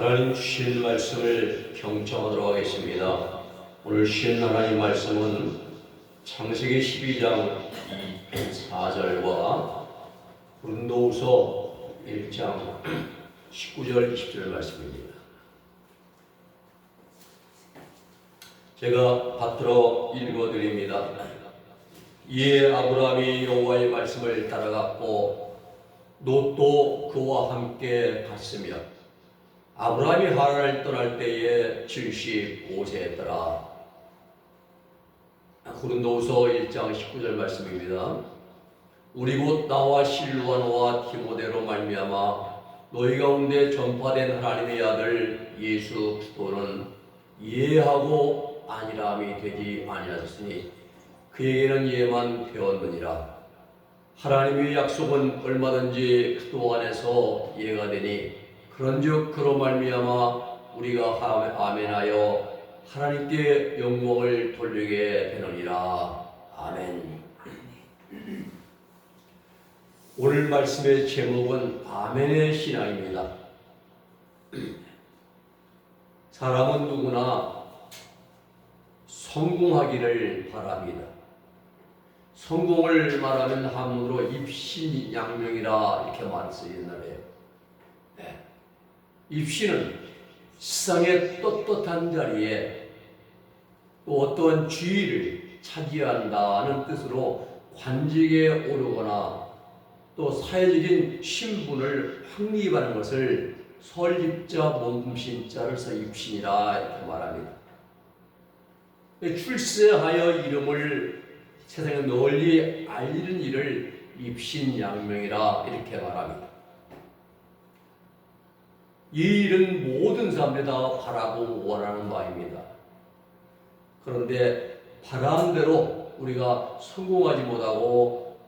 하나님 주신 말씀을 경청하도록 하겠습니다. 오늘 주신 하나님 말씀은 창세기 12장 4절과 고린도후서 1장 19절 20절 말씀입니다. 제가 받들어 읽어드립니다. 이에 아브라함이 여호와의 말씀을 따라갔고 롯도 그와 함께 갔으며 아브라함이 하란을 떠날 때에 75세였더라. 고린도후서 1장 19절 말씀입니다. 우리 곧 나와 실루아노와 디모데로 말미암아 너희 가운데 전파된 하나님의 아들 예수 그리스도는 예하고 아니라함이 되지 아니하셨으니 그에게는 예만 되었느니라. 하나님의 약속은 얼마든지 그리스도 안에서 예가 되니 그런즉 그로 말미암아 우리가 아멘하여 하나님께 영광을 돌리게 되느니라. 아멘. 오늘 말씀의 제목은 아멘의 신앙입니다. 사람은 누구나 성공하기를 바랍니다. 성공을 말하면 한문으로 입신양명이라 이렇게 말했어요, 옛날에. 입신은 세상의 떳떳한 자리에 또 어떠한 지위를 차지한다는 뜻으로 관직에 오르거나 또 사회적인 신분을 확립하는 것을 설립자 몸신자를 써 입신이라 이렇게 말합니다. 출세하여 이름을 세상에 널리 알리는 일을 입신양명이라 이렇게 말합니다. 이 일은 모든 사람들이 다 바라고 원하는 바입니다. 그런데 바라는 대로 우리가 성공하지 못하고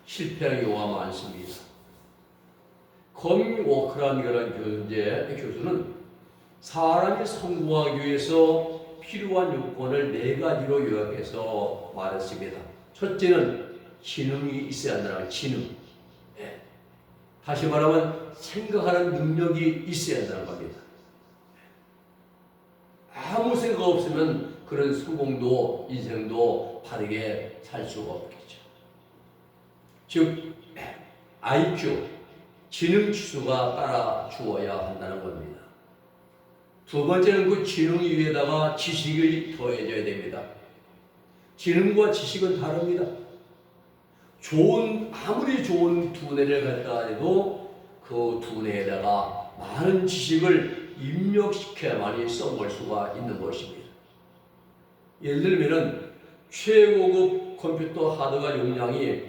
실패하는 경우가 많습니다. 커밍 워크라는 교수는 사람이 성공하기 위해서 필요한 요건을 4가지로 요약해서 말했습니다. 첫째는 지능이 있어야 한다는 지능. 다시 말하면 생각하는 능력이 있어야 한다는 겁니다. 아무 생각 없으면 그런 성공도 인생도 바르게 살 수가 없겠죠. 즉 IQ, 지능 지수가 따라 주어야 한다는 겁니다. 두 번째는 그 지능 위에다가 지식이 더해져야 됩니다. 지능과 지식은 다릅니다. 아무리 좋은 두뇌를 갖다 해도 그 두뇌에다가 많은 지식을 입력시켜야만이 써볼 수가 있는 것입니다. 예를 들면 최고급 컴퓨터 하드웨어 용량이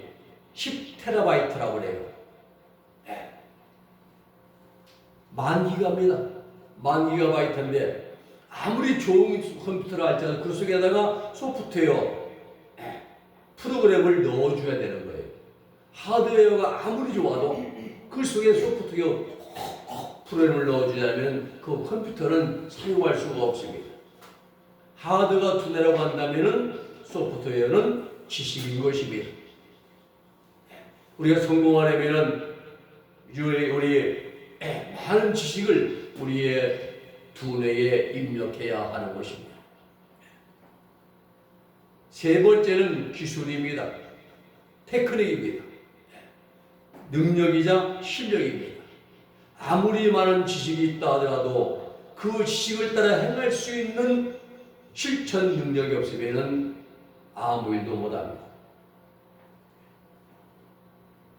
10TB라고 그래요. 10,000기가입니다. 10,000기가인데 아무리 좋은 컴퓨터를 할지라도 그 속에다가 소프트웨어 프로그램을 넣어줘야 되는 거예요. 하드웨어가 아무리 좋아도 그 속에 소프트웨어 프로그램을 넣어주자면 그 컴퓨터는 사용할 수가 없습니다. 하드가 두뇌라고 한다면 소프트웨어는 지식인 것입니다. 우리가 성공하려면 우리 많은 지식을 우리의 두뇌에 입력해야 하는 것입니다. 세 번째는 기술입니다. 테크닉입니다. 능력이자 실력입니다. 아무리 많은 지식이 있다 하더라도 그 지식을 따라 행할 수 있는 실천 능력이 없으면 아무 일도 못합니다.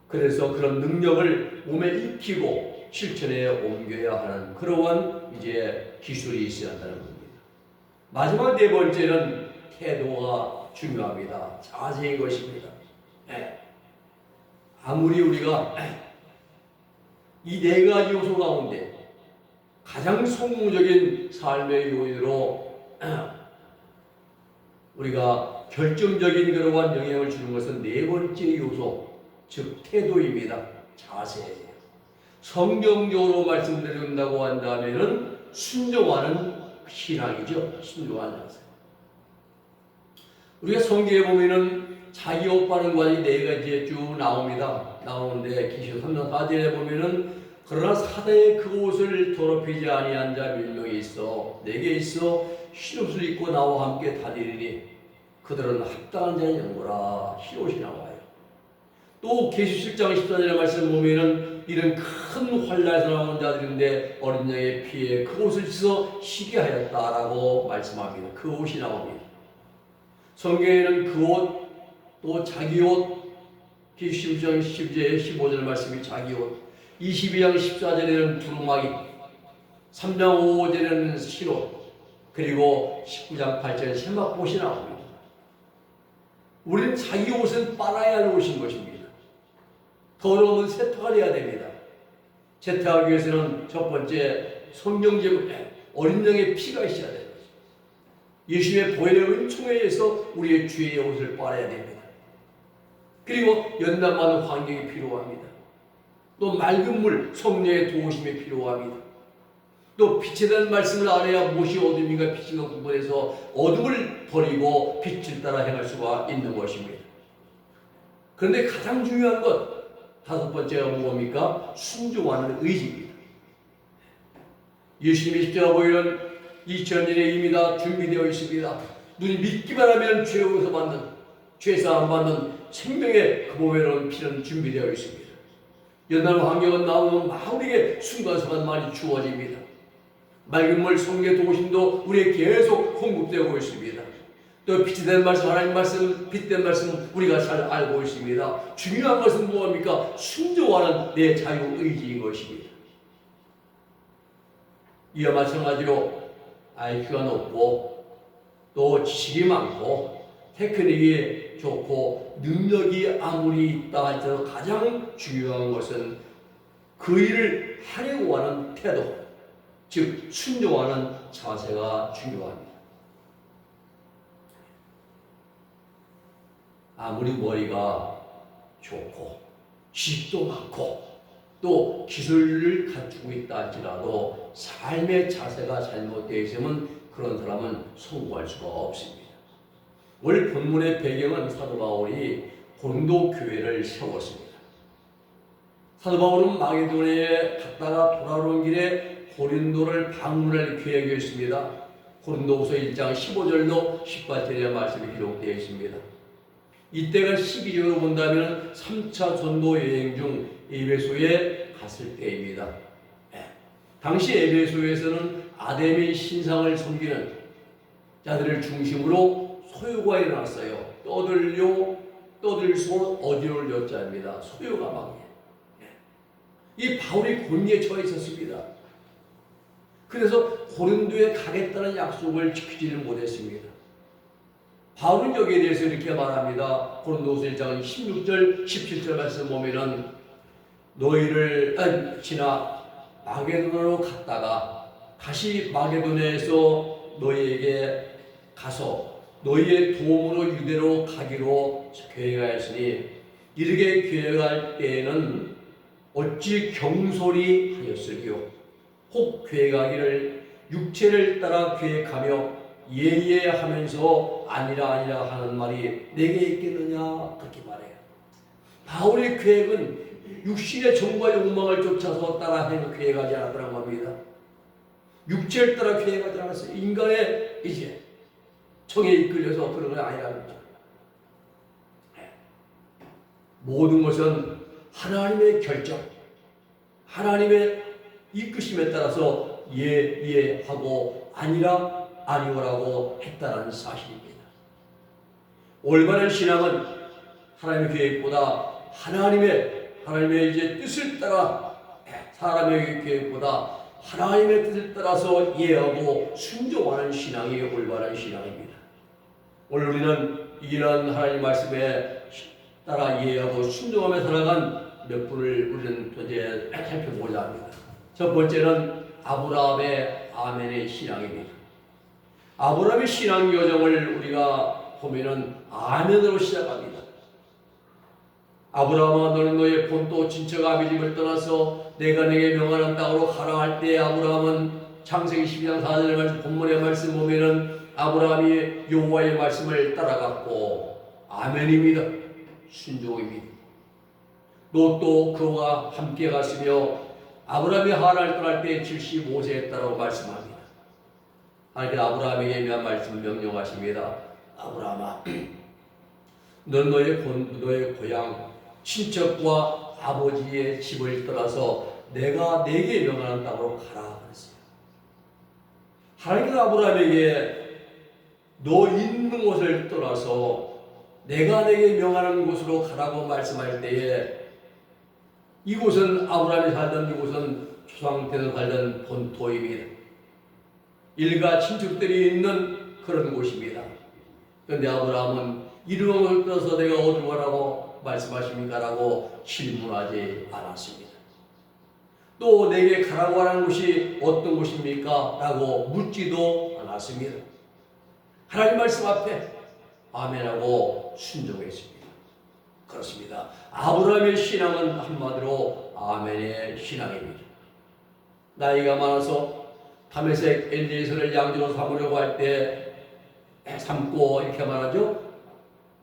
그래서 그런 능력을 몸에 익히고 실천에 옮겨야 하는 그러한 기술이 있어야 한다는 겁니다. 마지막 네 번째는 태도가 중요합니다. 자세인 것입니다. 아무리 우리가 이 4가지 요소 가운데 가장 성공적인 삶의 요인으로 우리가 결정적인 그러한 영향을 주는 것은 4번째 요소, 즉 태도입니다. 자세예요. 성경적으로 말씀드린다고 한다면 순종하는 신앙이죠. 순종하는 자세. 우리가 성경에 보면은 자기 오빠는 관이 4가지에 쭉 나옵니다. 나오는데 계시록 3장 4절에 보면은 그러나 사대에 그 옷을 더럽히지 아니한 자 몇 명이 있어 내게 있어 흰옷을 입고 나와 함께 다니리니 그들은 합당한 자의 영모라. 흰옷이 나와요. 또 계시실장 14절의 말씀 보면은 이런 큰 환란에서 나온 자들인데 어린 양의 피에 그 옷을 씻어 쉬게 하였다라고 말씀합니다. 그 옷이 나옵니다. 성경에는 그 옷, 또 자기 옷, 계시실장 10절 15절 말씀이 자기 옷, 22장 14절에는 두루마기, 3장 5절에는 흰옷, 그리고 19장 8절에 세마포옷이 나옵니다. 우리는 자기 옷은 빨아야 할 옷인 것입니다. 더러우면 세탁을 해야 됩니다. 세탁하기 위해서는 첫 번째 성경제물에 어린 양의 피가 있어야 됩니다. 예수님의 보혈의 은총에 의해서 우리의 죄의 옷을 빨아야 됩니다. 그리고 연단받는 환경이 필요합니다. 또 맑은 물, 성령의 도우심이 필요합니다. 또 빛에 대한 말씀을 알아야 무엇이 어둠인가 빛인가 구분해서 어둠을 버리고 빛을 따라 행할 수가 있는 것입니다. 그런데 가장 중요한 것 다섯 번째가 뭡니까? 순종하는 의지입니다. 예수님의 십자가 보혈은 2000년에 이미 다 준비되어 있습니다. 눈이 믿기만 하면 죄 용서받는, 죄사함 받는 생명의 그 보혈은 피는 준비되어 있습니다. 연단 환경은 나오면 우리에게 순간순간 많이 주어집니다. 맑은 물 성령의 도우심도 우리에게 계속 공급되고 있습니다. 또 빛이 된 말씀, 하나님 말씀, 빛된 말씀 우리가 잘 알고 있습니다. 중요한 것은 무엇입니까? 순종하는 내 자유의지인 것입니다. 이와 마찬가지로 IQ가 높고 또 지식이 많고 테크닉이 좋고 능력이 아무리 있다 할지라도 가장 중요한 것은 그 일을 하려고 하는 태도, 즉 순종하는 자세가 중요합니다. 아무리 머리가 좋고 지식도 많고 또 기술을 갖추고 있다 할지라도 삶의 자세가 잘못되어 있으면 그런 사람은 성공할 수가 없습니다. 오늘 본문의 배경은 사도 바울이 고린도 교회를 세웠습니다. 사도 바울은 마게도냐에 갔다가 돌아오는 길에 고린도를 방문할 계획이었습니다. 고린도후서 1장 15절로 18절의 말씀이 기록되어 있습니다. 이때가 시기적으로 본다면 3차 전도 여행 중 에베소에 갔을 때입니다. 당시 에베소에서는 아데미 신상을 섬기는 자들을 중심으로 소요가 일어났어요. 떠들소 어디올 여자입니다. 소요가 막. 이 바울이 곤리에 처해 있었습니다. 그래서 고린도에 가겠다는 약속을 지키지는 못했습니다. 바울은 여기에 대해서 이렇게 말합니다. 고린도후서 1장 16절 17절 말씀 보면은 너희를 지나 마게도나로 갔다가 다시 마게도냐에서 너희에게 가서 너희의 도움으로 유대로 가기로 계획하였으니 이르게 계획할 때에는 어찌 경솔히 하였으리요. 혹 계획하기를 육체를 따라 계획하며 예예하면서 아니라 하는 말이 내게 있겠느냐 그렇게 말해요. 바울의 계획은 육신의 정과 욕망을 쫓아서 따라 계획하지 않았다는 겁니다. 육체를 따라 계획하지 않았어요. 인간의 이제 정에 이끌려서 그런 건 아니라는 거죠. 모든 것은 하나님의 결정, 하나님의 이끄심에 따라서 예하고 아니라 아니오라고 했다는 사실입니다. 올바른 신앙은 하나님의 계획보다 하나님의 이제 뜻을 따라 사람의 계획보다 하나님의 뜻을 따라서 이해하고 순종하는 신앙이 올바른 신앙입니다. 오늘 우리는 이런 하나님 말씀에 따라 이해하고 순종하며 살아간 몇 분을 우리는 이제 살펴보고자 합니다. 첫 번째는 아브라함의 아멘의 신앙입니다. 아브라함의 신앙 여정을 우리가 보면은 아멘으로 시작합니다. 아브라함아 너는 너의 본토 친척 아비 집을 떠나서 내가 내게 명하는 땅으로 가라 할 때 아브라함은 창세기 12장 4절의 말씀 본문의 말씀 보면은 아브라함이 여호와의 말씀을 따라갔고 아멘입니다. 순종입니다. 롯도 그와 함께 갔으며 아브라함이 하란을 떠날 때 75세였다고 말씀합니다. 하나님께서 아브라함에게 대한 말씀을 명령하십니다. 아브라함아, 넌 너의 고향, 친척과 아버지의 집을 떠나서 내가 네게 명하는 땅으로 가라 그랬어요. 하나님께서 아브라함에게 너 있는 곳을 떠나서 내가 네게 명하는 곳으로 가라고 말씀할 때에 이곳은 아브라함이 살던 이곳은 조상 때도 살던 본토입니다. 일가 친척들이 있는 그런 곳입니다. 그런데 아브라함은 이런 곳을 떠나서 내가 어디로 가라고 말씀하십니까? 라고 질문하지 않았습니다. 또 내게 가라고 하는 곳이 어떤 곳입니까? 라고 묻지도 않았습니다. 하나님 말씀 앞에 아멘하고 순종했습니다. 그렇습니다. 아브라함의 신앙은 한마디로 아멘의 신앙입니다. 나이가 많아서 다메섹 엘리에셀을 양지로 삼으려고 할 때 삼고 이렇게 말하죠.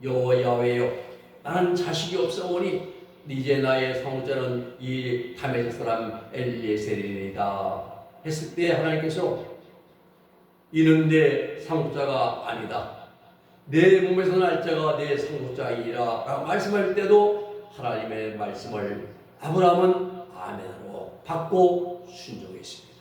여호와 야훼여, 나는 자식이 없사오니 이제 나의 상속자는 이 다메섹 사람 엘리에셀이니이다 했을 때 하나님께서 이는 내 상속자가 아니다, 내 몸에서 날 자가 내 상속자이라 라고 말씀할 때도 하나님의 말씀을 아브라함은 아멘으로 받고 순종했습니다.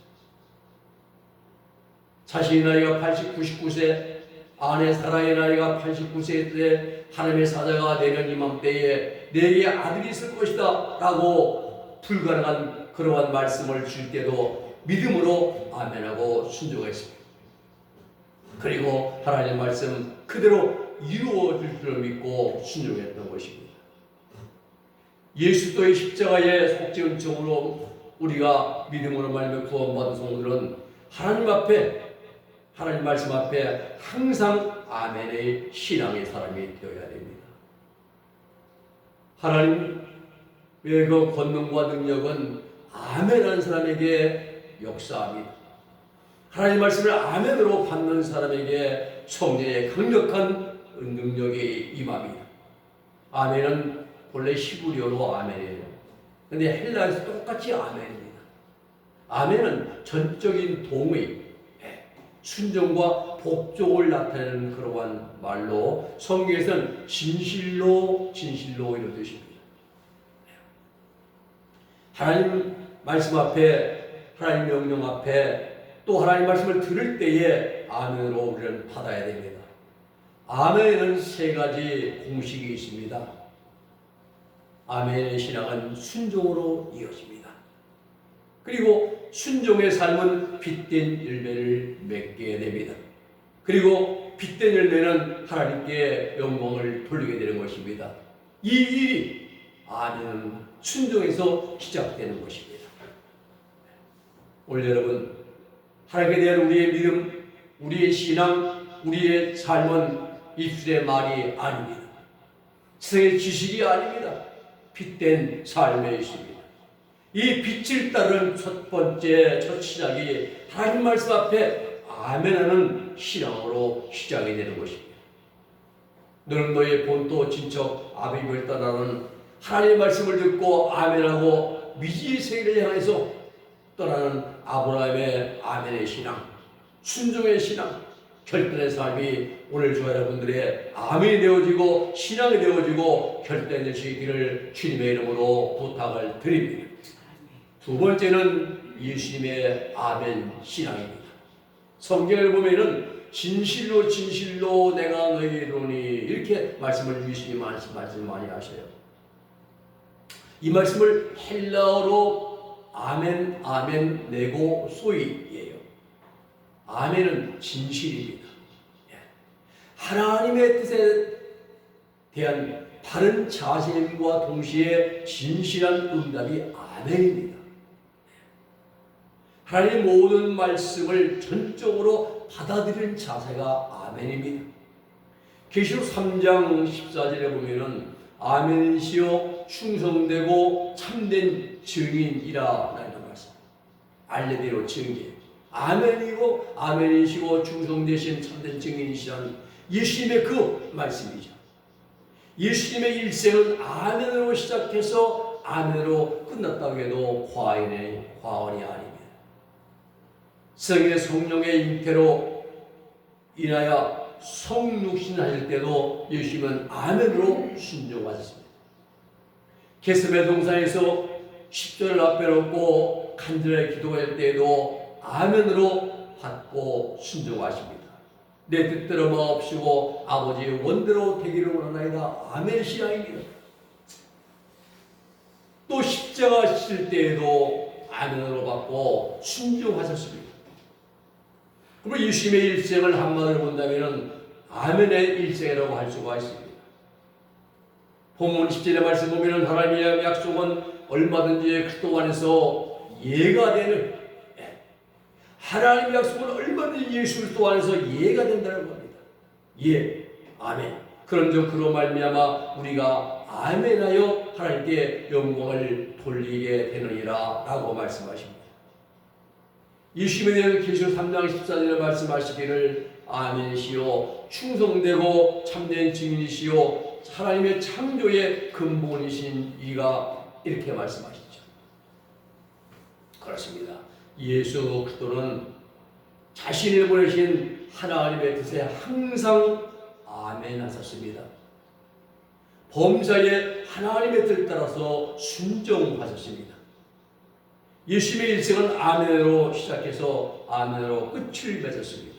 자신의 나이가 80, 99세, 아내 사라의 나이가 89세 때 하나님의 사자가 내년 이맘때에 내게 아들이 있을 것이다 라고 불가능한 그러한 말씀을 줄 때도 믿음으로 아멘하고 순종했습니다. 그리고 하나님의 말씀 그대로 이루어질 줄 믿고 순종했던 것입니다. 예수도의 십자가의 속죄은총으로 우리가 믿음으로 말미암아 구원받은 성도들은 하나님 앞에, 하나님 말씀 앞에 항상 아멘의 신앙의 사람이 되어야 됩니다. 하나님의 그 권능과 능력은 아멘한 사람에게 역사합니다. 하나님 말씀을 아멘으로 받는 사람에게 성령의 강력한 능력이 임합니다. 아멘은 원래 히브리어로 아멘이에요. 그런데 헬라에서 똑같이 아멘입니다. 아멘은 전적인 동의, 순종과 복종을 나타내는 그러한 말로 성경에서는 진실로 이런 뜻입니다. 하나님 말씀 앞에, 하나님 명령 앞에 또 하나님 말씀을 들을 때에 아멘으로 우리는 받아야 됩니다. 아멘에는 세 가지 공식이 있습니다. 아멘의 신앙은 순종으로 이어집니다. 그리고 순종의 삶은 빛된 열매를 맺게 됩니다. 그리고 빛된 열매는 하나님께 영광을 돌리게 되는 것입니다. 이 일이 아멘은 순종에서 시작되는 것입니다. 오늘 여러분, 하나님에 대한 우리의 믿음, 우리의 신앙, 우리의 삶은 입술의 말이 아닙니다. 세상의 지식이 아닙니다. 빛된 삶에 있습니다. 이 빛을 따르는 첫 번째, 첫 시작이 하나님 말씀 앞에 아멘하는 신앙으로 시작이 되는 것입니다. 너는 너의 본토, 친척, 아비를 떠나는 하나님의 말씀을 듣고 아멘하고 미지의 세계를 향해서 떠나는 아브라함의 아멘의 신앙, 순종의 신앙, 결단의 삶이 오늘 저와 여러분들의 아멘이 되어지고 신앙이 되어지고 결단될 수 있기를 주님의 이름으로 부탁을 드립니다. 두 번째는 예수님의 아멘 신앙입니다. 성경을 보면은 진실로 내가 너에게 이르노니 이렇게 말씀을 예수님 말씀을 많이 하셔요. 이 말씀을 헬라어로 아멘 네고 소이예요. 아멘은 진실입니다. 하나님의 뜻에 대한 바른 자신과 동시에 진실한 응답이 아멘입니다. 하나님의 모든 말씀을 전적으로 받아들이는 자세가 아멘입니다. 계시록 3장 14절에 보면은 아멘이시여 충성되고 참된 증인이라 라는 말씀. 알레대로 증인. 아멘이고 아멘이시고 충성되신 참된 증인이시라는 예수님의 그 말씀이죠. 예수님의 일생은 아멘으로 시작해서 아멘으로 끝났다고 해도 과언이 아닙니다. 성의 성령의 잉태로 인하여 성육신 하실 때도 예수님은 아멘으로 순종하셨습니다. 겟세마네 동산에서 십자를 앞에 놓고 간절하게 기도할 때에도 아멘으로 받고 순종하십니다. 내 뜻대로 마옵시고 아버지의 원대로 되기를 원하나이다. 아멘 신앙입니다. 또 십자가 칠 때에도 아멘으로 받고 순종하셨습니다. 그리고 예수님의 일생을 한마디로 본다면 아멘의 일생이라고 할 수가 있습니다. 본문 10절의 말씀 보면 하나님의 약속은 얼마든지 그리스도 안에서 예가 되는, 하나님의 약속은 얼마든지 예수 그리스도 안에서 예가 된다는 겁니다. 예, 아멘. 그런즉 그로 말미암아 우리가 아멘하여 하나님께 영광을 돌리게 되느니라 라고 말씀하십니다. 예수님에 대해서 계시록 3장 14절에 말씀하시기를 아멘이시오 충성되고 참된 증인이시오 하나님의 창조의 근본이신 이가 이렇게 말씀하시죠. 그렇습니다. 예수 그리스도는 자신을 보내신 하나님의 뜻에 항상 아멘 하셨습니다. 범사에 하나님의 뜻을 따라서 순종하셨습니다. 예수님의 일생은 아멘으로 시작해서 아멘으로 끝을 맺었습니다.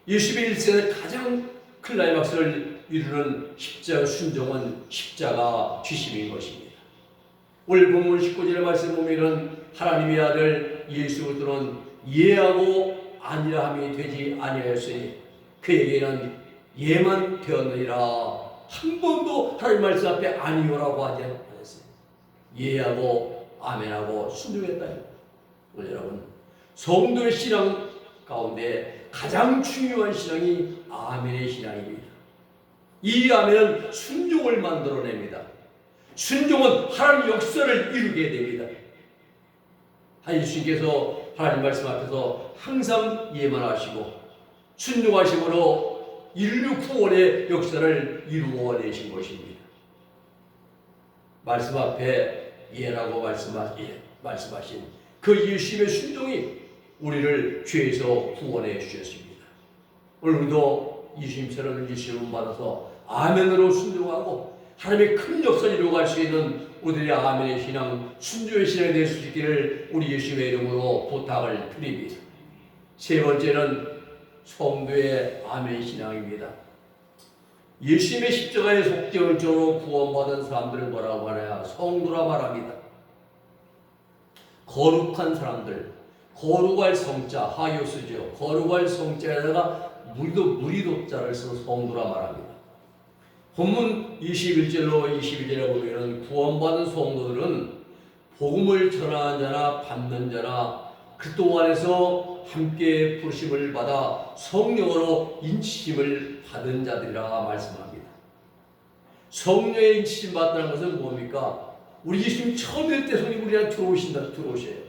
예수님의 일생의 가장 클라이막스를 이루는 십자가 순종은 십자가 지심인 것입니다. 오늘 본문 19절의 말씀 보면은 하나님의 아들 예수 그리스도는 예하고 아니라 함이 되지 아니하였으니 그에게는 예만 되었느니라. 한 번도 하나님 말씀 앞에 아니오라고 하지 않았어요. 예하고 아멘하고 순종했다. 여러분, 성도의 신앙 가운데 가장 중요한 신앙이 아멘의 신앙입니다. 이 아멘은 순종을 만들어냅니다. 순종은 하나님 역사를 이루게 됩니다. 예수님께서 하나님 말씀 앞에서 항상 예만하시고 순종하심으로 인류 구원의 역사를 이루어내신 것입니다. 말씀 앞에 예라고 말씀하신 그 예수님의 순종이 우리를 죄에서 구원해 주셨습니다. 오늘도 예수님처럼 예수님을 받아서 아멘으로 순종하고 하나님의 큰 역사를 이루어갈 수 있는 우리들의 아멘의 신앙, 순종의 신앙이 될 수 있기를 우리 예수님의 이름으로 부탁을 드립니다. 세 번째는 성도의 아멘 신앙입니다. 예수님의 십자가의 속죄의적으로 구원받은 사람들은 뭐라고 하나요? 성도라 말합니다. 거룩한 사람들, 거룩할 성자, 하이오스죠. 거룩할 성자에다가 무리도자를 써서 성도라 말합니다. 본문 21절로 22절에 보면 구원받은 성도들은 복음을 전하는 자나 받는 자나 그리스도 안에서 함께 부르심을 받아 성령으로 인치심을 받은 자들이라 말씀합니다. 성령의 인치심 받다는 것은 뭡니까? 우리 예수님 처음 뵐 때 성령이 우리한테 들어오셔요.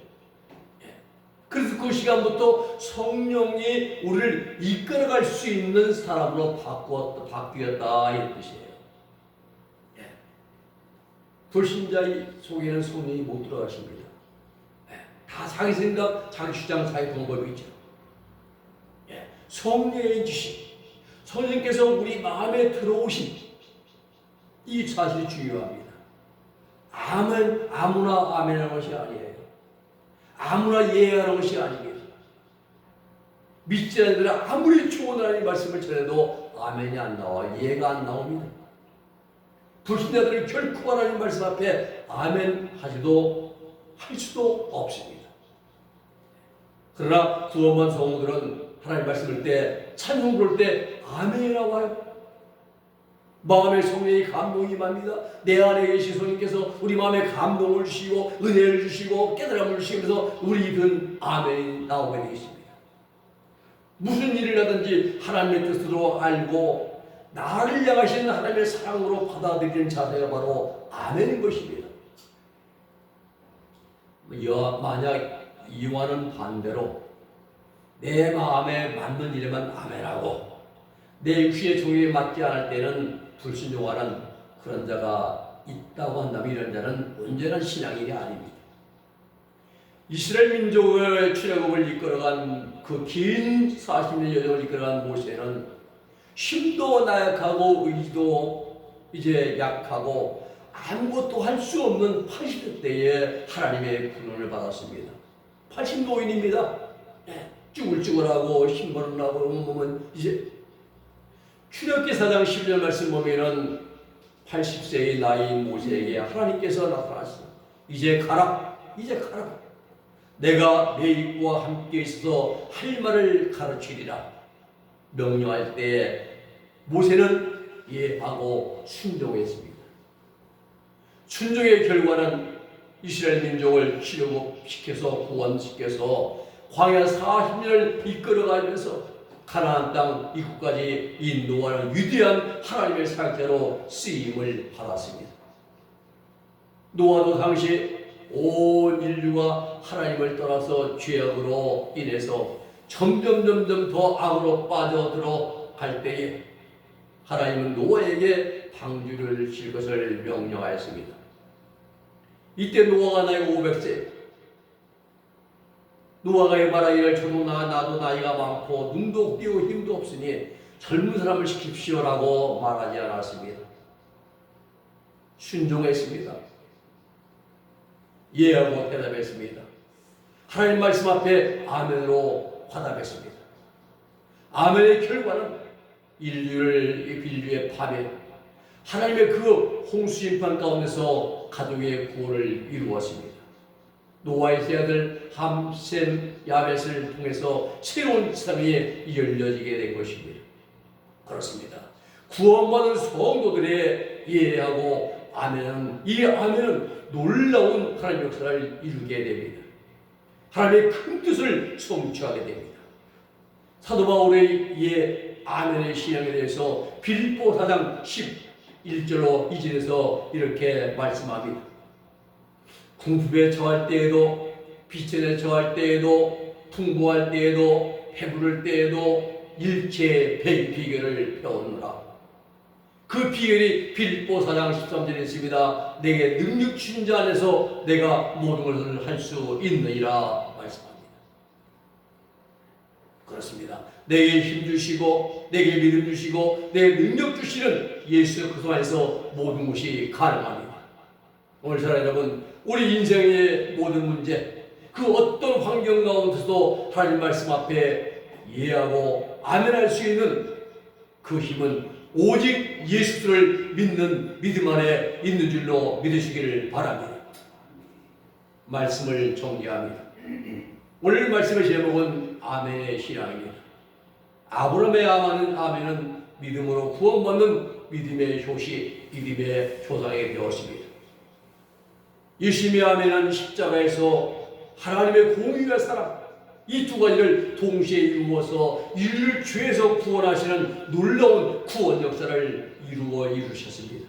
그래서 그 시간부터 성령이 우리를 이끌어갈 수 있는 사람으로 바뀌었다 이런 뜻이에요. 불신자 속에는 성령이 못 들어가십니다. 다 자기 생각, 자기 주장, 자기 방법이 있죠. 성령의 인치심, 성령께서 우리 마음에 들어오신 이 사실이 중요합니다. 아무나 아멘하는 것이 아니에요. 아무나 예하는 것이 아닙니다. 믿지 않는 자들은 아무리 좋은 하나님의 말씀을 전해도 아멘이 안 나와, 예가 안 나옵니다. 불신자들은 결코 하나님 말씀 앞에 아멘 할 수도 없습니다. 그러나 구원받은 성도들은 하나님 말씀을 때 찬송 부를 때 아멘이라고 해요. 마음의 성령이 감동이 임합니다. 내 안에 계신 성령께서 우리 마음에 감동을 주시고 은혜를 주시고 깨달음을 주시면서 우리는 아멘이 나오게 되겠습니다. 무슨 일을 하든지 하나님의 뜻으로 알고 나를 향하시는 하나님의 사랑으로 받아들이는 자세가 바로 아멘인 것입니다. 만약 이와는 반대로 내 마음에 맞는 일에만 아멘하고 내 육신의 종에 맞지 않을 때는 불순종하는 그런 자가 있다고 한다면 이런 자는 온전한 신앙인이 아닙니다. 이스라엘 민족의 출애굽을 이끌어간 그 긴 40년 여정을 이끌어간 모세는 힘도 나약하고 의지도 이제 약하고 아무것도 할 수 없는 80대 때에 하나님의 부름을 받았습니다. 80노인입니다. 쭈글쭈글하고 힘버릇하고 보면 이제 출애굽기 4장 11절 말씀 보면은 80세의 나이인 모세에게 하나님께서 나타났어. 이제 가라. 이제 가라. 내가 내 입과 함께 있어서 할 말을 가르치리라. 명령할 때에 모세는 예하고 순종했습니다. 순종의 결과는 이스라엘 민족을 출애굽시켜서 구원시켜서 광야 40년을 이끌어가면서 가나안 땅 입구까지 인도하는 위대한 하나님의 상태로 쓰임을 받았습니다. 노아도 당시 온 인류가 하나님을 떠나서 죄악으로 인해서 점점 더 악으로 빠져들어갈 때에 하나님은 노아에게 방주를 칠 것을 명령하였습니다. 이때 노아가 나이가 500세. 노아가 말하기를 저도 나도 나이가 많고 눈도 띄고 힘도 없으니 젊은 사람을 시킵시오라고 말하지 않았습니다. 순종했습니다. 예하고 대답했습니다. 하나님 말씀 앞에 아멘으로 화답했습니다. 아멘의 결과는 인류의 파멸, 하나님의 그 홍수심판 가운데서 가족의 구원을 이루었습니다. 노아의 세 아들 함, 셈, 야벳을 통해서 새로운 세상이 열려지게 된 것입니다. 그렇습니다. 구원받은 성도들의 예하고 아멘은, 이 아멘은 놀라운 하나님의 역사를 이루게 됩니다. 하나님의 큰 뜻을 성취하게 됩니다. 사도 바울의 예 아멘의 신앙에 대해서 빌립보 4장 11절로 2절에서 이렇게 말씀합니다. 궁핍에 처할 때에도, 비천에 처할 때에도, 풍부할 때에도, 배부를 때에도 일체의 비결을 배우느라. 그 비결이 빌립보 4장 13절에 있습니다. 내게 능력 주신 자 안에서 내가 모든 것을 할 수 있느니라 말씀합니다. 그렇습니다. 내게 힘 주시고 내게 믿음 주시고 내게 능력 주시는 예수 그리스도 안에서 모든 것이 가능합니다. 오늘 사랑 여러분, 우리 인생의 모든 문제, 그 어떤 환경 가운데서도 하나님 말씀 앞에 예하고 아멘할 수 있는 그 힘은 오직 예수를 믿는 믿음 안에 있는 줄로 믿으시기를 바랍니다. 말씀을 정리합니다. 오늘 말씀의 제목은 아멘의 신앙입니다. 아브라함의 아멘은 믿음으로 구원받는 믿음의 효시, 믿음의 조상이 되었습니다. 예수님의 아멘은 십자가에서 하나님의 공의와 사랑, 이 두 가지를 동시에 이루어서 인류를 죄에서 구원하시는 놀라운 구원 역사를 이루셨습니다.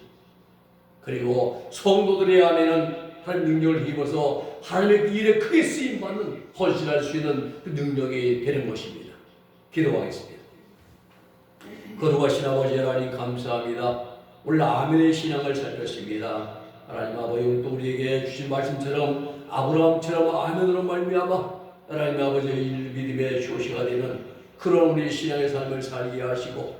그리고 성도들의 아멘은 하나님 능력을 입어서 하나님의 일에 크게 쓰임받는 헌신할 수 있는 그 능력이 되는 것입니다. 기도하겠습니다. 거룩하신 아버지 하나님 감사합니다. 오늘 아멘의 신앙을 살폈습니다. 하나님 아버지, 또 우리에게 주신 말씀처럼 아브라함처럼 아멘으로 말미암아 하나님 아버지의 믿음의 효시가 되는 그런 우리 신앙의 삶을 살게 하시고,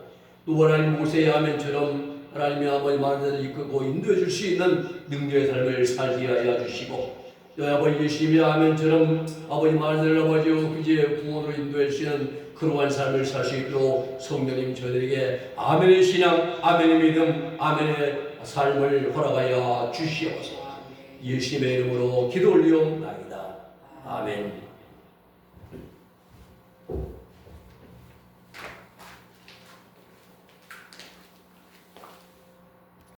또 하나님 모세의 아멘처럼 하나님의 아버지 말씀을 이끌고 인도해 줄 수 있는 능력의 삶을 살게 하여 주시고, 또 아버지 예수님의 아멘처럼 아버지 말씀을 아버지 그지의 구원으로 인도해 주시는 그러한 삶을 살 수 있도록 성령님 저희들에게 아멘의 신앙, 아멘의 믿음, 아멘의 삶을 허락하여 주시옵소서. 예수님의 이름으로 기도 올리옵나이다. 아멘.